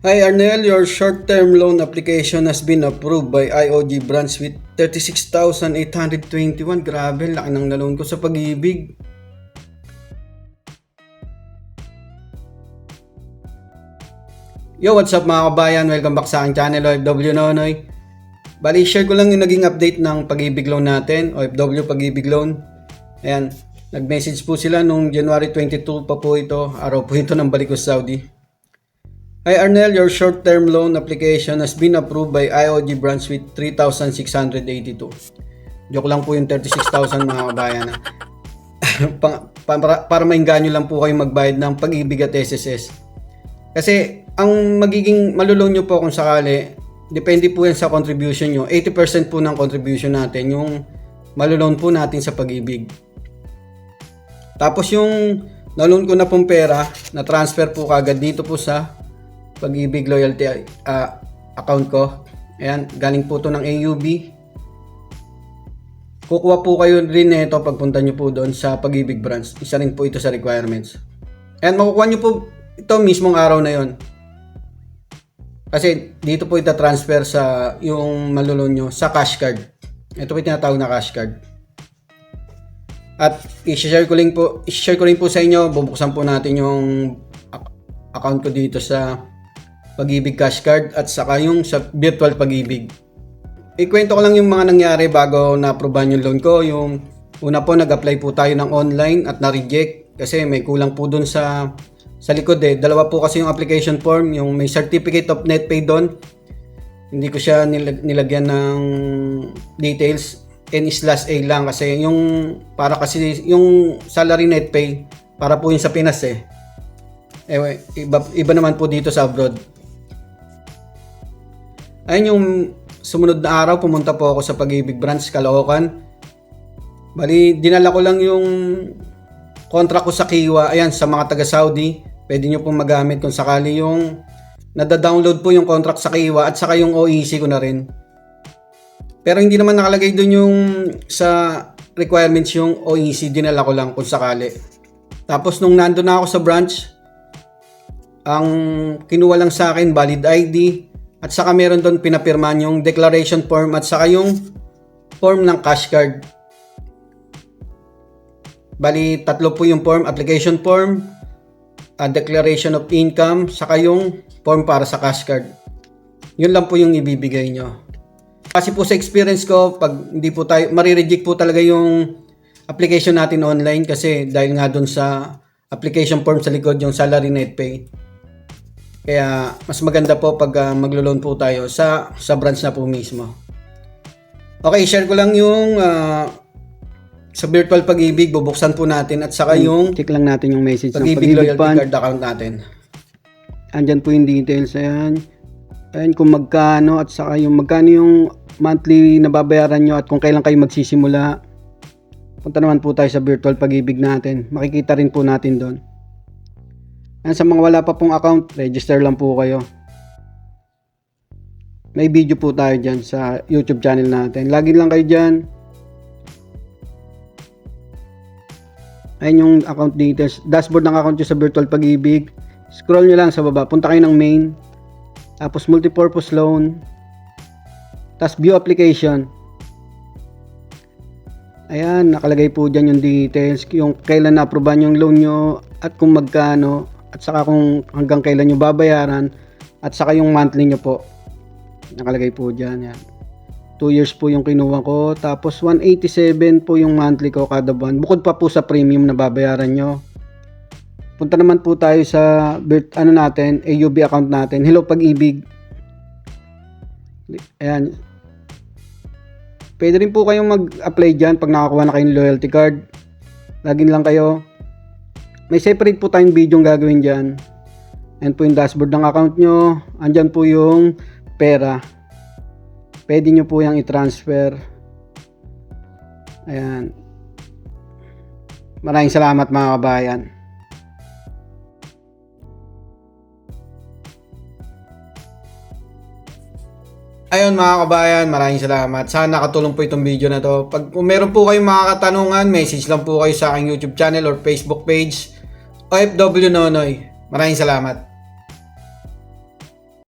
Hi Arnel, your short-term loan application has been approved by IOG branch with 36,821. Grabe, laki ng naloan ko sa Pag-ibig. Yo, what's up mga kabayan? Welcome back sa aking channel, OFW Nonoy. Bali, share ko lang yung naging update ng Pag-ibig loan natin, OFW Pag-ibig loan. Ayan, nag-message po sila nung January 22 pa po ito, araw po ito ng balik ko sa Saudi. Hi Arnel, your short-term loan application has been approved by IOG branch with 3,682. Joke lang po yung 36,000 mga kabayan. para mainganyo lang po kayo magbayad ng Pag-ibig at SSS. Kasi ang magiging malulong nyo po kung sakali, depende po yan sa contribution nyo. 80% po ng contribution natin yung malulong po natin sa Pag-ibig. Tapos yung naloan ko na pong pera, na transfer po kagad dito po sa Pag-ibig loyalty account ko. Ayan, galing po to ng AUB. Kukuha po kayo rin nito pagpunta nyo po doon sa Pag-ibig branch. Isa rin po ito sa requirements. And makukuha nyo po ito mismong araw na yon. Kasi dito po ita-transfer sa yung malulon nyo sa cash card. Ito po yung tinatawag na cash card. At i-share ko rin po sa inyo. Bubuksan po natin yung account ko dito sa Pag-ibig cash card at saka yung sa virtual Pag-ibig. Ikwento ko lang yung mga nangyari bago na-approvean yung loan ko. Yung una po, nag-apply po tayo ng online at na-reject kasi may kulang po dun sa likod eh. Dalawa po kasi yung application form, yung may certificate of net pay doon. Hindi ko siya nilagyan ng details. N/A lang kasi yung para kasi yung salary net pay para po yung sa Pinas eh. Iba naman po dito sa abroad. Ayun yung sumunod na araw, pumunta po ako sa Pag-ibig branch, Caloocan. Bali, dinala ko lang yung contract ko sa Kiwa. Ayan, sa mga taga-Saudi, pwede nyo pong magamit kung sakali yung nada-download po yung contract sa Kiwa at saka yung OEC ko na rin. Pero hindi naman nakalagay doon yung sa requirements yung OEC, dinala ko lang kung sakali. Tapos nung nandun na ako sa branch, ang kinuha lang sa akin, valid ID, at saka meron doon pinapirmahan yung declaration form at saka yung form ng cash card. Bali, tatlo po yung form, application form, declaration of income, saka yung form para sa cash card. Yun lang po yung ibibigay nyo. Kasi po sa experience ko, pag hindi po tayo, marireject po talaga yung application natin online kasi dahil nga doon sa application form sa likod yung salary net pay. Kaya mas maganda po pag maglo-loan po tayo sa branch na po mismo. Okay, share ko lang yung sa virtual Pag-ibig, bubuksan po natin at saka yung check lang natin yung message ng Pag-ibig loyalty fund. card account natin. Andyan po yung details. Ayan kung magkano at saka yung magkano yung monthly na babayaran nyo at kung kailan kayo magsisimula. Punta naman po tayo sa virtual Pag-ibig natin. Makikita rin po natin doon. Sa mga wala pa pong account, register lang po kayo. May video po tayo dyan sa YouTube channel natin. Login lang kayo dyan. Ayun yung account details. Dashboard ng account nyo sa virtual Pag-ibig. Scroll nyo lang sa baba. Punta kayo ng main. Tapos multipurpose loan. Tapos view application. Ayan, nakalagay po dyan yung details. Yung kailan na-approvean yung loan nyo at kung magkano. At saka kung hanggang kailan nyo babayaran. At saka yung monthly nyo po. Nakalagay po dyan. Yan. 2 years po yung kinuha ko. Tapos 187 po yung monthly ko kada buwan. Bukod pa po sa premium na babayaran nyo. Punta naman po tayo sa natin, AUB account natin. Hello Pag-ibig. Ayan. Pwede rin po kayong mag-apply dyan pag nakakuha na kayo ng loyalty card. Login lang kayo. May separate po tayong video yung gagawin dyan. Ayan po yung dashboard ng account nyo. Andyan po yung pera. Pwede nyo po yung i-transfer. Ayan. Maraming salamat mga kabayan. Ayun mga kabayan, maraming salamat. Sana nakatulong po itong video na to. Kung meron po kayong mga katanungan, message lang po kayo sa aking YouTube channel or Facebook page, OFW Nonoy. Maraming salamat.